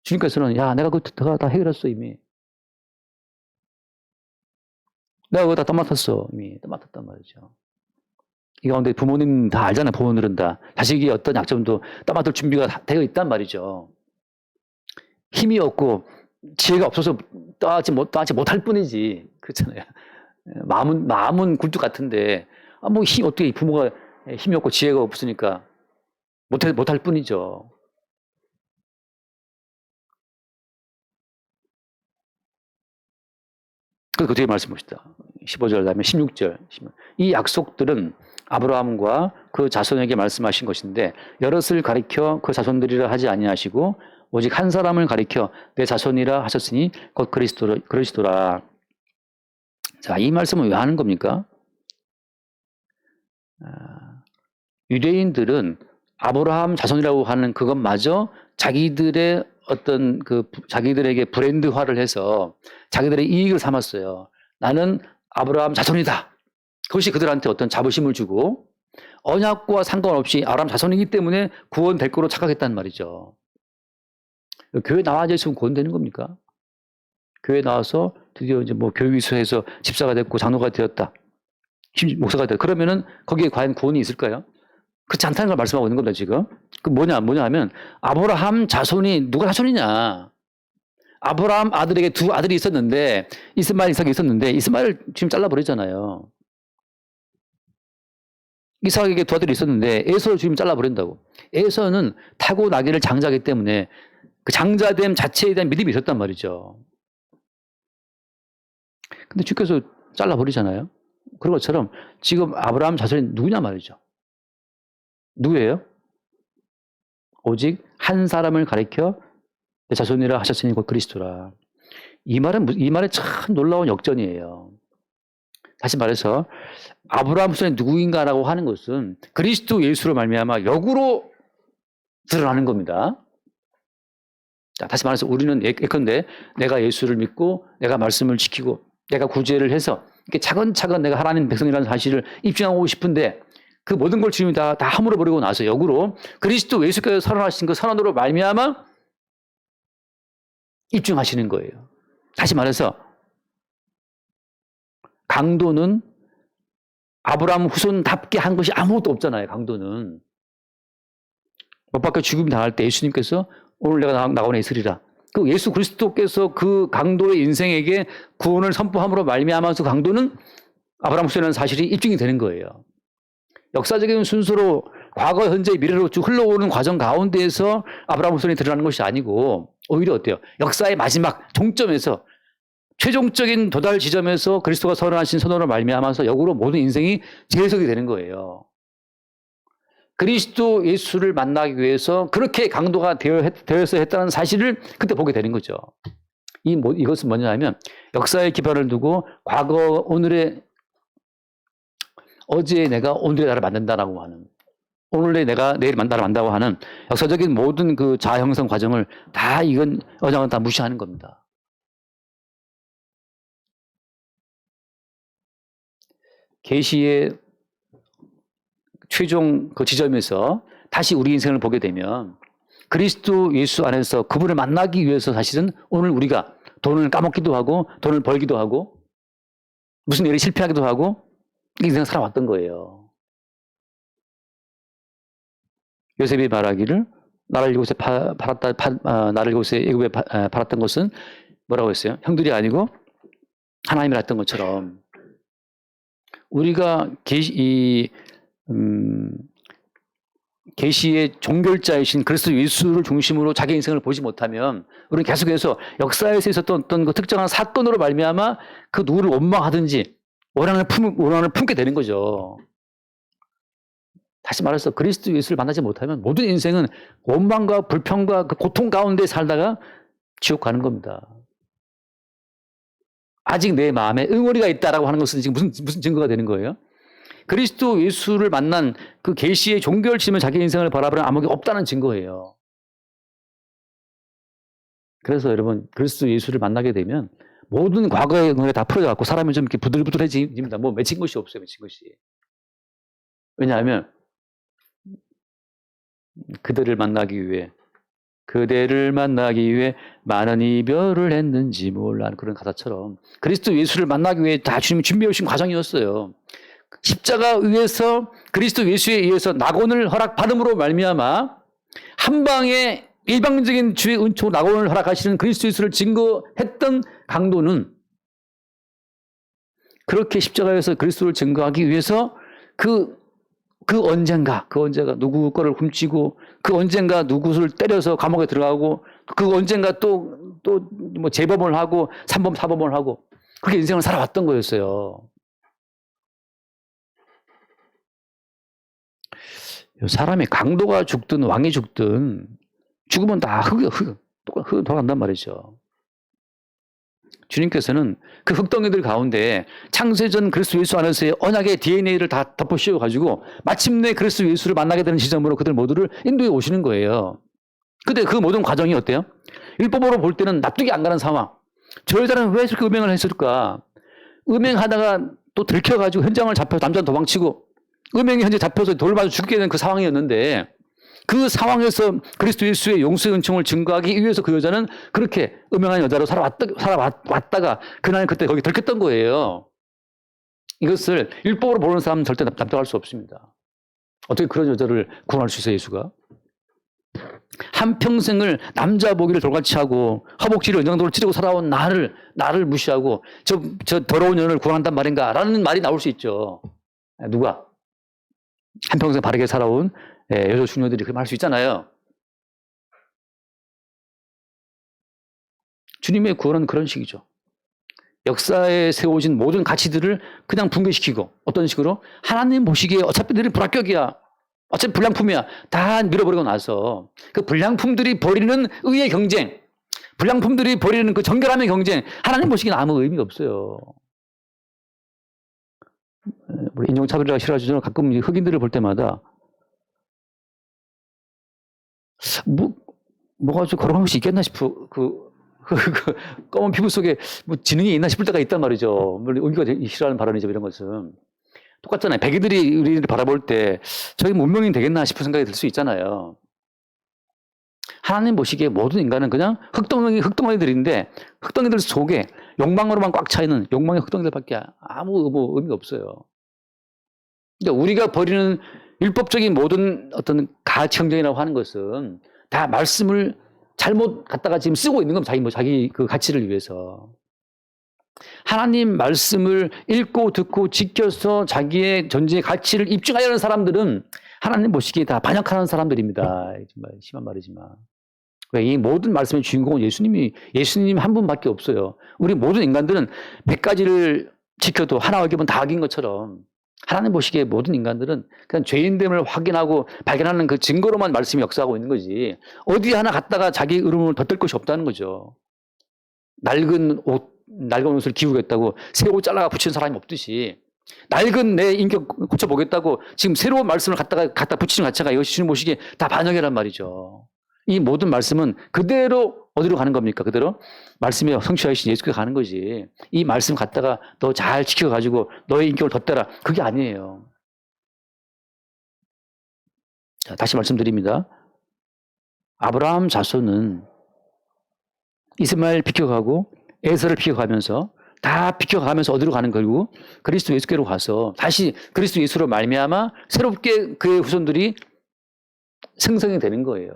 주님께서는 내가 그거 다 해결했어 이미. 내가 그거 다 떠맡았어 이미. 떠맡았단 말이죠. 이 가운데 부모님 다 알잖아요. 부모들은 다 자식이 어떤 약점도 떠맡을 준비가 다 되어 있단 말이죠. 힘이 없고 지혜가 없어서 떠나지 못할 뿐이지. 그렇잖아요. 마음은 굴뚝 같은데, 어떻게 부모가 힘이 없고 지혜가 없으니까 못할 뿐이죠. 그 뒤에 말씀 봅시다. 15절 다음에 16절. 이 약속들은 아브라함과 그 자손에게 말씀하신 것인데, 여럿을 가리켜 그 자손들이라 하지 아니하시고 오직 한 사람을 가리켜 내 자손이라 하셨으니 곧 그리스도라. 자, 이 말씀은 왜 하는 겁니까? 유대인들은 아브라함 자손이라고 하는 그것마저 자기들의 어떤 자기들에게 브랜드화를 해서 자기들의 이익을 삼았어요. 나는 아브라함 자손이다. 그것이 그들한테 어떤 자부심을 주고 언약과 상관없이 아브라함 자손이기 때문에 구원될 거로 착각했단 말이죠. 교회 나와져 있으면 구원되는 겁니까? 교회 나와서 드디어 이제 뭐 교육이수해서 집사가 됐고 장로가 되었다. 목사가 되었다. 그러면은 거기에 과연 구원이 있을까요? 그렇지 않다는 걸 말씀하고 있는 겁니다, 지금. 그 뭐냐 하면 아브라함 자손이 누가 자손이냐? 아브라함 아들에게 두 아들이 있었는데 이스마엘, 이삭이 있었는데 이스마엘을 지금 잘라버리잖아요. 이삭에게 두 아들이 있었는데 에서를 지금 잘라버린다고. 에서는 타고나기를 장자이기 때문에 그 장자됨 자체에 대한 믿음이 있었단 말이죠. 근데 주께서 잘라버리잖아요. 그런 것처럼 지금 아브라함 자손이 누구냐 말이죠. 누구예요? 오직 한 사람을 가리켜 내 자손이라 하셨으니 곧 그리스도라. 이 말에 참 놀라운 역전이에요. 다시 말해서 아브라함 후손이 누구인가라고 하는 것은 그리스도 예수로 말미암아 역으로 드러나는 겁니다. 자, 다시 말해서 우리는 예컨대 내가 예수를 믿고 내가 말씀을 지키고 내가 구제를 해서 이렇게 차근차근 내가 하나님 백성이라는 사실을 입증하고 싶은데 그 모든 걸 주님이 다 허물어 버리고 나서 역으로 그리스도 예수께서 선언하신 그 선언으로 말미암아 입증하시는 거예요. 다시 말해서 강도는 아브라함 후손답게 한 것이 아무것도 없잖아요. 강도는 못 박혀 죽임 당할 때 예수님께서 오늘 내가 나오는 있으리라. 그 예수 그리스도께서 그 강도의 인생에게 구원을 선포함으로 말미암아서 강도는 아브라함 후손이라는 사실이 입증이 되는 거예요. 역사적인 순서로 과거, 현재, 미래로 쭉 흘러오는 과정 가운데에서 아브라함 후손이 드러나는 것이 아니고 오히려 어때요? 역사의 마지막 종점에서 최종적인 도달 지점에서 그리스도가 선언하신 선언으로 말미암아서 역으로 모든 인생이 재해석이 되는 거예요. 그리스도 예수를 만나기 위해서 그렇게 강도가 되어서 했다는 사실을 그때 보게 되는 거죠. 이것은 뭐냐면 역사의 기반을 두고 과거, 어제의 내가 오늘의 나를 만든다라고 하는, 오늘의 내가 내일 나를 만든다고 하는 역사적인 모든 그 자아 형성 과정을 다 이건 언약은 다 무시하는 겁니다. 계시의 최종 그 지점에서 다시 우리 인생을 보게 되면 그리스도 예수 안에서 그분을 만나기 위해서 사실은 오늘 우리가 돈을 까먹기도 하고 돈을 벌기도 하고 무슨 일에 실패하기도 하고 이 인생을 살아왔던 거예요. 요셉이 말하기를 나를 이곳에 나를 이곳에 애굽에 팔았던 것은 뭐라고 했어요? 형들이 아니고 하나님을 했던 것처럼 우리가 계시의 종결자이신 그리스도 예수를 중심으로 자기 인생을 보지 못하면 우리는 계속해서 역사에서 있었던 어떤 그 특정한 사건으로 말미암아 그 누구를 원망하든지 원한을 품게 되는 거죠. 다시 말해서 그리스도 예수를 만나지 못하면 모든 인생은 원망과 불평과 그 고통 가운데 살다가 지옥 가는 겁니다. 아직 내 마음에 응어리가 있다라고 하는 것은 지금 무슨 증거가 되는 거예요? 그리스도 예수를 만난 그 계시의 종결심을 자기 인생을 바라보는 암흑이 없다는 증거예요. 그래서 여러분 그리스도 예수를 만나게 되면 모든 과거의 응어리가 다 풀어져갖고 사람이 좀 이렇게 부들부들해집니다. 뭐 맺힌 것이 없어요. 맺힌 것이. 왜냐하면 그대를 만나기 위해 많은 이별을 했는지 몰라는 그런 가사처럼 그리스도 예수를 만나기 위해 다 주님이 준비해 오신 과정이었어요. 십자가 위에서 그리스도 예수에 의해서 낙원을 허락받음으로 말미암아 한 방에 일방적인 주의 은총 낙원을 허락하시는 그리스도 예수를 증거했던 강도는 그렇게 십자가에서 그리스도를 증거하기 위해서 그 언젠가 누구 거를 훔치고 그 언젠가 누구를 때려서 감옥에 들어가고 그 언젠가 또 뭐 재범을 하고 3범 4범을 하고 그렇게 인생을 살아왔던 거였어요. 사람이 강도가 죽든 왕이 죽든 죽으면 다 흙 돌아간단 말이죠. 주님께서는 그 흙덩이들 가운데 창세전 그리스도 예수 안에서의 언약의 DNA를 다 덮어 씌워가지고 마침내 그리스도 예수를 만나게 되는 지점으로 그들 모두를 인도해 오시는 거예요. 근데 그 모든 과정이 어때요? 율법으로 볼 때는 납득이 안 가는 상황. 저 여자는 왜 저렇게 음행을 했을까? 음행하다가 또 들켜가지고 현장을 잡혀서 남자는 도망치고 음행이 현재 잡혀서 돌을 맞아 죽게 되는 그 상황이었는데 그 상황에서 그리스도 예수의 용서의 은총을 증거하기 위해서 그 여자는 그렇게 음행한 여자로 살아왔다가 그날 그때 거기 들켰던 거예요. 이것을 율법으로 보는 사람은 절대 납득할 수 없습니다. 어떻게 그런 여자를 구원할 수 있어요, 예수가? 한평생을 남자 보기를 돌같이 하고 허벅지를 은장도로 찌르고 살아온 나를 무시하고 저 더러운 년을 구원한단 말인가? 라는 말이 나올 수 있죠. 누가? 한평생 바르게 살아온 여자 중녀들이 그렇게 말 할 수 있잖아요. 주님의 구원은 그런 식이죠. 역사에 세워진 모든 가치들을 그냥 붕괴시키고 어떤 식으로? 하나님 보시기에 어차피 너희는 불합격이야. 어차피 불량품이야. 다 밀어버리고 나서 그 불량품들이 벌이는 의의 경쟁, 불량품들이 벌이는 그 정결함의 경쟁, 하나님 보시기에는 아무 의미가 없어요. 우리 인종차별이라고 싫어하시죠? 가끔 흑인들을 볼 때마다 뭐가 좀 걸어간 것이 있겠나 싶어. 그 검은 피부 속에 뭐 지능이 있나 싶을 때가 있단 말이죠. 물론 우리가 싫어하는 발언이죠, 이런 것은. 똑같잖아요. 백이들이 우리를 바라볼 때 저희 문명인 되겠나 싶은 생각이 들 수 있잖아요. 하나님 보시기에 모든 인간은 그냥 흙덩어리들인데 흙덩이들 속에 욕망으로만 꽉 차 있는 욕망의 흙덩이들밖에 아무 의미가 없어요. 그러니까 우리가 버리는 율법적인 모든 어떤 가치 경쟁이라고 하는 것은 다 말씀을 잘못 갖다가 지금 쓰고 있는 겁니다. 자기 그 가치를 위해서. 하나님 말씀을 읽고 듣고 지켜서 자기의 존재의 가치를 입증하려는 사람들은 하나님 보시기에 다 반역하는 사람들입니다. 정말 심한 말이지만. 왜? 이 모든 말씀의 주인공은 예수님 한 분밖에 없어요. 우리 모든 인간들은 100가지를 지켜도 하나 어기면 다 어긴 것처럼 하나님 보시기에 모든 인간들은 그냥 죄인됨을 확인하고 발견하는 그 증거로만 말씀이 역사하고 있는 거지 어디 하나 갖다가 자기 이름을 덧댈 것이 없다는 거죠. 낡은 옷을 기우겠다고 새 옷 잘라가 붙이는 사람이 없듯이 낡은 내 인격 고쳐보겠다고 지금 새로운 말씀을 갖다 붙이는 자체가 이것이 주님 보시기에 다 반역이란 말이죠. 이 모든 말씀은 그대로 어디로 가는 겁니까? 그대로 말씀에 성취하신 예수께서 가는 거지. 이 말씀 갖다가 너 잘 지켜가지고 너의 인격을 덧대라. 그게 아니에요. 자, 다시 말씀드립니다. 아브라함 자손은 이스마엘 비켜가고 에서를 비켜가면서 다 비켜가면서 어디로 가는 거고 그리스도 예수께로 가서 다시 그리스도 예수로 말미암아 새롭게 그의 후손들이 생성이 되는 거예요.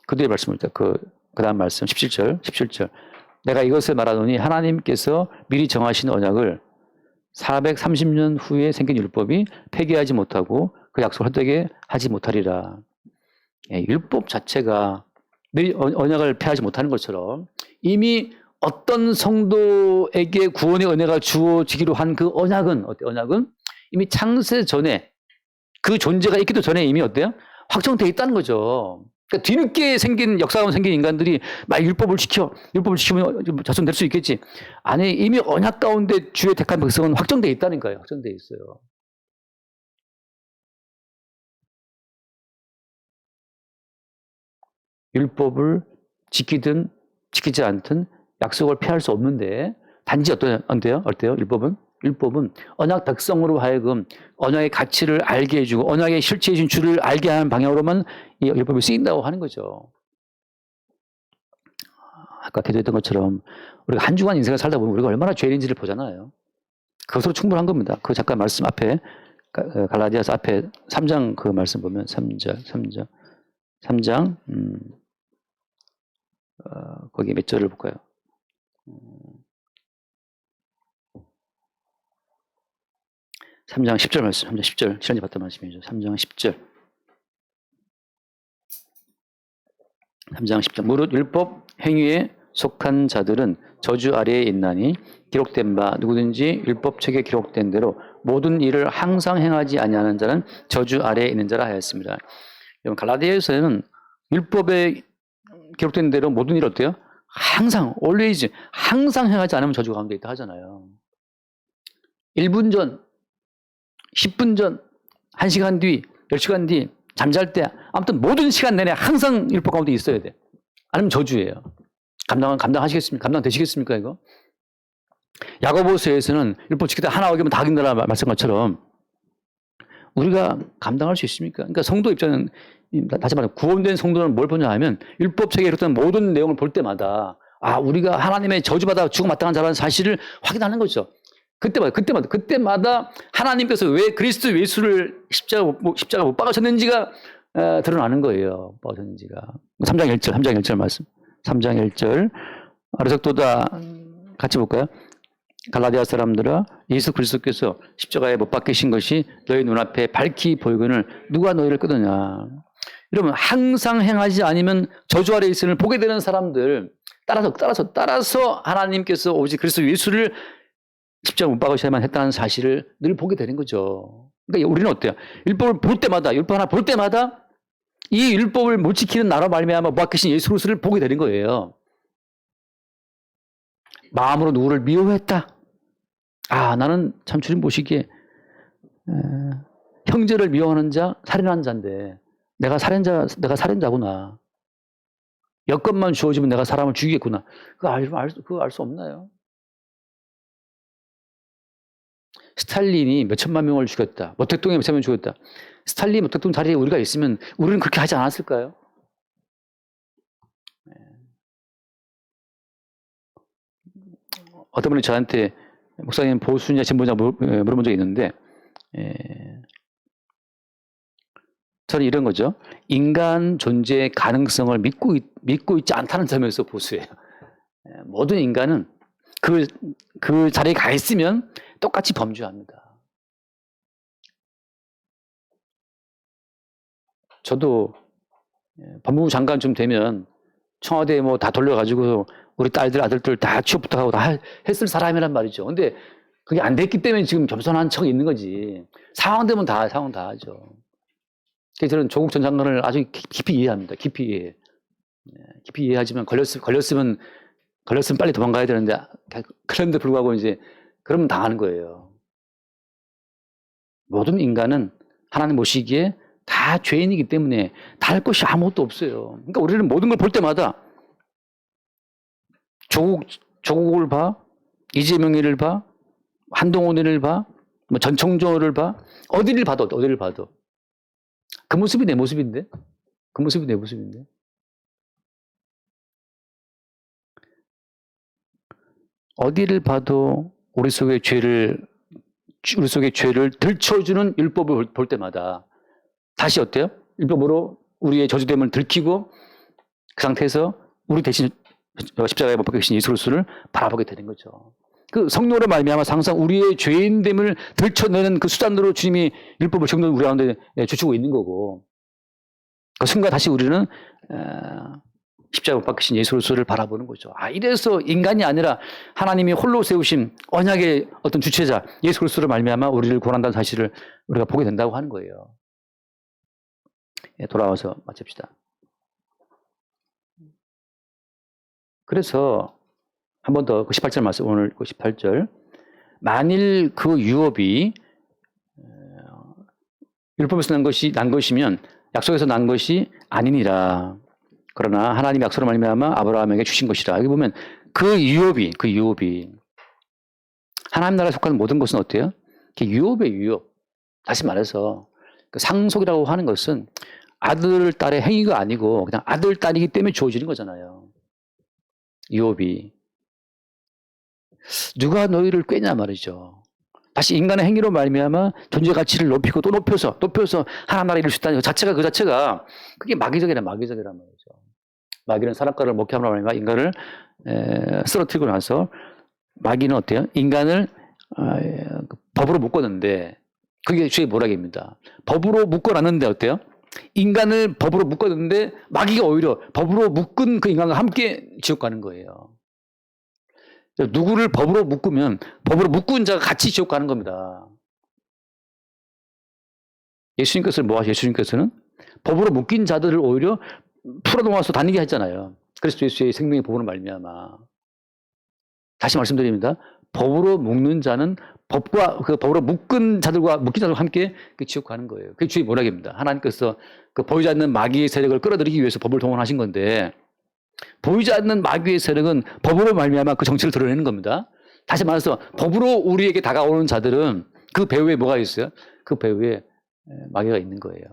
그들의 말씀을 그 다음 말씀 17절 내가 이것을 말하노니 하나님께서 미리 정하신 언약을 430년 후에 생긴 율법이 폐기하지 못하고 그 약속을 헛되게 하지 못하리라. 율법 자체가 미리 언약을 폐하지 못하는 것처럼 이미 어떤 성도에게 구원의 은혜가 주어지기로 한 그 언약은 어때요? 언약은 이미 창세 전에 그 존재가 있기도 전에 이미 어때요? 확정되어 있다는 거죠. 그러니까 뒤늦게 생긴 역사가 생긴 인간들이 막 율법을 지키면 자손 될 수 있겠지. 아니 이미 언약 가운데 주의 택한 백성은 확정되어 있다는 거예요. 확정되어 있어요. 율법을 지키든 지키지 않든 약속을 피할 수 없는데 단지 어때요? 율법은 언약 백성으로 하여금 언약의 가치를 알게 해주고 언약의 실체해 준 주를 알게 하는 방향으로만 이 율법이 쓰인다고 하는 거죠. 아까 기도했던 것처럼 우리가 한 주간 인생을 살다 보면 우리가 얼마나 죄인인지를 보잖아요. 그것으로 충분한 겁니다. 그 잠깐 말씀 앞에 갈라디아서 앞에 3장 그 말씀 보면 3장 거기 몇 절을 볼까요? 3장 10절 말씀, 3장 10절, 지난주에 봤던 말씀이죠. 3장 10절. 3장 10절. 무릇 율법 행위에 속한 자들은 저주 아래에 있나니 기록된 바 누구든지 율법책에 기록된 대로 모든 일을 항상 행하지 아니하는 자는 저주 아래에 있는 자라 하였습니다. 여러분 갈라디아서에는 율법에 기록된 대로 모든 일 어때요? 항상 always 항상 행하지 않으면 저주 가운데 있다 하잖아요. 1분 전, 10분 전, 1시간 뒤, 10시간 뒤, 잠잘 때 아무튼 모든 시간 내내 항상 율법 가운데 있어야 돼. 아니면 저주예요. 감당하시겠습니까? 감당되시겠습니까 이거? 야고보서에서는 율법 지키다 하나 어기면 다 어긴다라 말씀 것처럼 우리가 감당할 수 있습니까? 그러니까 성도 입장은 다시 말해 구원된 성도는 뭘 보냐 하면 율법책에 이렇던 모든 내용을 볼 때마다 우리가 하나님의 저주받아 죽음 마땅한 자라는 사실을 확인하는 거죠. 그때마다 하나님께서 왜 그리스도 예수를 십자가 못 박으셨는지가 드러나는 거예요. 박으셨는지가. 3장 1절 말씀. 3장 1절. 아르석도다 같이 볼까요? 갈라디아 사람들아 예수 그리스도께서 십자가에 못 박히신 것이 너희 눈앞에 밝히 보이거늘 누가 너희를 끄느냐. 여러분 항상 행하지 않으면 저주 아래 있음을 보게 되는 사람들 따라서 하나님께서 오직 그리스도 예수를 십자가 못 박으셔야만 했다는 사실을 늘 보게 되는 거죠. 그러니까 우리는 어때요? 율법을 볼 때마다 율법 하나 볼 때마다 이 율법을 못 지키는 나로 말미암아 못 박히신 예수 그리스도를 보게 되는 거예요. 마음으로 누구를 미워했다. 나는 참 주님 보시기에 형제를 미워하는 자, 살인하는 자인데 내가 살인자구나. 여건만 주어지면 내가 사람을 죽이겠구나. 그거 알 수 없나요? 스탈린이 몇천만 명을 죽였다. 모택동에 몇천만 명 죽였다. 스탈린 모택동 자리에 우리가 있으면 우리는 그렇게 하지 않았을까요? 어떤 분이 저한테 목사님 보수냐 진보냐 물어본 적이 있는데 저는 이런 거죠. 인간 존재의 가능성을 믿고 있지 않다는 점에서 보수예요. 모든 인간은 그 자리에 가 있으면 똑같이 범죄합니다. 저도 법무부 장관쯤 되면 청와대에 다 돌려가지고 우리 딸들, 아들들 다 취업 부탁하고 다 했을 사람이란 말이죠. 근데 그게 안 됐기 때문에 지금 겸손한 척이 있는 거지. 상황 되면 상황 다 하죠. 그래서 저는 조국 전 장관을 아주 깊이 이해합니다. 깊이 이해하지만 걸렸으면 빨리 도망가야 되는데 그런데 불구하고 이제 그러면 당하는 거예요. 모든 인간은 하나님 보시기에 다 죄인이기 때문에 다 할 것이 아무것도 없어요. 그러니까 우리는 모든 걸 볼 때마다 조국을 봐, 이재명이를 봐, 한동훈을 봐, 전청조를 봐, 어디를 봐도 그 모습이 내 모습인데, 어디를 봐도 우리 속의 죄를 들춰주는 율법을 볼 때마다 다시 어때요? 율법으로 우리의 저주됨을 들키고 그 상태에서 우리 대신 십자가에 못 박히신 예수 그리스도를 바라보게 되는 거죠. 그 성령으로 말미암아 항상 우리의 죄인됨을 들춰내는 그 수단으로 주님이 율법을 지금도 우리 가운데 주시고 있는 거고 그 순간 다시 우리는 십자가에 못 박히신 예수 그리스도를 바라보는 거죠. 이래서 인간이 아니라 하나님이 홀로 세우신 언약의 어떤 주체자 예수 그리스도로 말미암아 우리를 구원한다는 사실을 우리가 보게 된다고 하는 거예요. 돌아와서 마칩시다. 그래서 한 번 더 그 18절 말씀 오늘 그 18절 만일 그 유업이 율법에서 난 것이면 약속에서 난 것이 아니니라. 그러나 하나님이 약속으로 말미암아 아브라함에게 주신 것이라. 여기 보면 그 유업이 하나님 나라에 속하는 모든 것은 어때요? 유업의 유업. 다시 말해서 그 상속이라고 하는 것은 아들 딸의 행위가 아니고 그냥 아들 딸이기 때문에 주어지는 거잖아요. 유업이. 누가 너희를 꾀냐 말이죠. 다시 인간의 행위로 말미암아 존재 가치를 높이고 또 높여서 하나님 나라를 이룰 수 있다는 그 자체가 그게 마귀적이란 말이죠. 마귀는 사람과를 목회함으로 말미암아 인간을 쓰러뜨리고 나서 마귀는 어때요? 인간을 법으로 묶었는데 그게 주의 모락입니다. 법으로 묶어놨는데 어때요? 인간을 법으로 묶었는데 마귀가 오히려 법으로 묶은 그 인간과 함께 지옥 가는 거예요. 누구를 법으로 묶으면 법으로 묶은 자가 같이 지옥 가는 겁니다. 예수님께서는 법으로 묶인 자들을 오히려 풀어놓아서 다니게 했잖아요. 그리스도 예수의 생명의 법으로 말미암아. 다시 말씀드립니다. 법으로 묶는 자는 법과 그 법으로 묶인 자들과 함께 그 지옥 가는 거예요. 그게 주의 모략입니다. 하나님께서 그 보이지 않는 마귀의 세력을 끌어들이기 위해서 법을 동원하신 건데, 보이지 않는 마귀의 세력은 법으로 말미암아 그 정체를 드러내는 겁니다. 다시 말해서 법으로 우리에게 다가오는 자들은 그 배후에 뭐가 있어요? 그 배후에 마귀가 있는 거예요.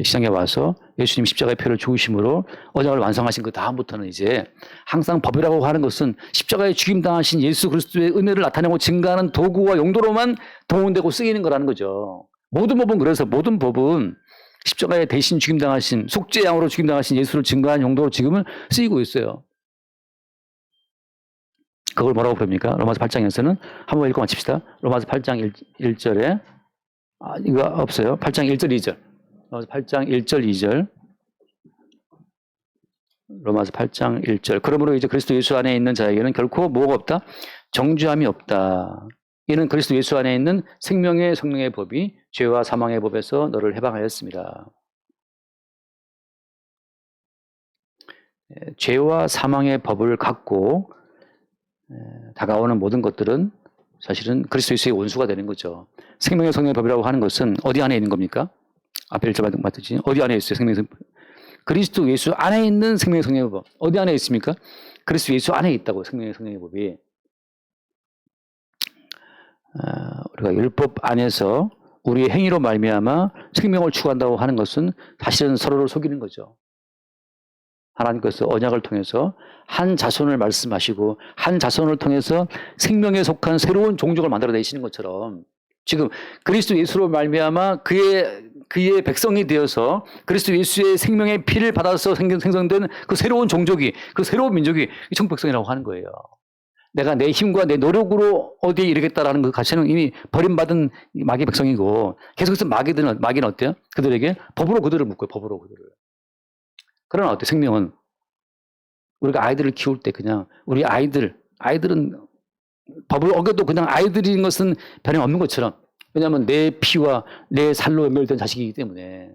시장에 와서 예수님 십자가의 표를 죽으심으로 언약을 완성하신 그 다음부터는 이제 항상 법이라고 하는 것은 십자가에 죽임당하신 예수 그리스도의 은혜를 나타내고 증가하는 도구와 용도로만 동원되고 쓰이는 거라는 거죠. 모든 법은 십자가에 대신 죽임당하신, 속죄 양으로 죽임당하신 예수를 증거한 용도로 지금은 쓰이고 있어요. 그걸 뭐라고 부릅니까? 로마서 8장에서는 한번 읽고 마칩시다. 로마서 8장 1절에 이거 없어요. 8장 1절 2절. 로마서 8장 1절 2절. 로마서 8장 1절. 그러므로 이제 그리스도 예수 안에 있는 자에게는 결코 뭐가 없다? 정죄함이 없다. 이는 그리스도 예수 안에 있는 생명의 성령의 법이 죄와 사망의 법에서 너를 해방하였습니다. 죄와 사망의 법을 갖고 다가오는 모든 것들은 사실은 그리스도 예수의 원수가 되는 거죠. 생명의 성령의 법이라고 하는 것은 어디 안에 있는 겁니까? 앞에 1절 맞듯이 어디 안에 있어요? 생명의 성령. 그리스도 예수 안에 있는 생명의 성령의 법. 어디 안에 있습니까? 그리스도 예수 안에 있다고, 생명의 성령의 법이. 우리가 율법 안에서 우리의 행위로 말미암아 생명을 추구한다고 하는 것은 사실은 서로를 속이는 거죠. 하나님께서 언약을 통해서 한 자손을 말씀하시고 한 자손을 통해서 생명에 속한 새로운 종족을 만들어내시는 것처럼 지금 그리스도 예수로 말미암아 그의 백성이 되어서 그리스도 예수의 생명의 피를 받아서 생성된 그 새로운 종족이, 그 새로운 민족이 천국 백성이라고 하는 거예요. 내가 내 힘과 내 노력으로 어디에 이르겠다라는 그 가치는 이미 버림받은 마귀 백성이고, 계속해서 마귀는 어때요? 그들에게 법으로 그들을 묶어요. 법으로 그들을. 그러나 어때? 생명은 우리가 아이들을 키울 때 그냥 우리 아이들은 법을 어겨도 그냥 아이들인 것은 변함 없는 것처럼, 왜냐하면 내 피와 내 살로 연결된 자식이기 때문에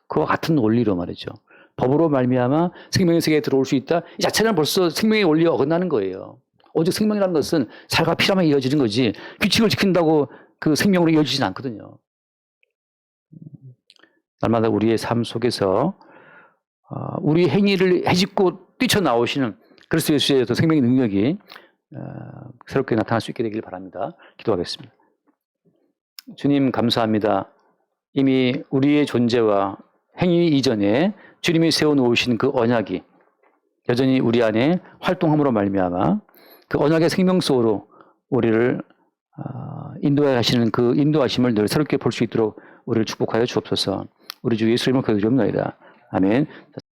그와 같은 원리로 말이죠. 법으로 말미암아 생명의 세계에 들어올 수 있다. 이 자체는 벌써 생명의 원리에 어긋나는 거예요. 오직 생명이라는 것은 살과 피라만 이어지는 거지 규칙을 지킨다고 그 생명으로 이어지진 않거든요. 날마다 우리의 삶 속에서 우리 행위를 헤집고 뛰쳐나오시는 그리스도 예수의 생명의 능력이 새롭게 나타날 수 있게 되길 바랍니다. 기도하겠습니다. 주님 감사합니다. 이미 우리의 존재와 행위 이전에 주님이 세워놓으신 그 언약이 여전히 우리 안에 활동함으로 말미암아 그 언약의 생명 속으로 우리를 인도해 가시는 그 인도하심을 늘 새롭게 볼 수 있도록 우리를 축복하여 주옵소서. 우리 주 예수 이름으로 기도드리옵나이다. 아멘.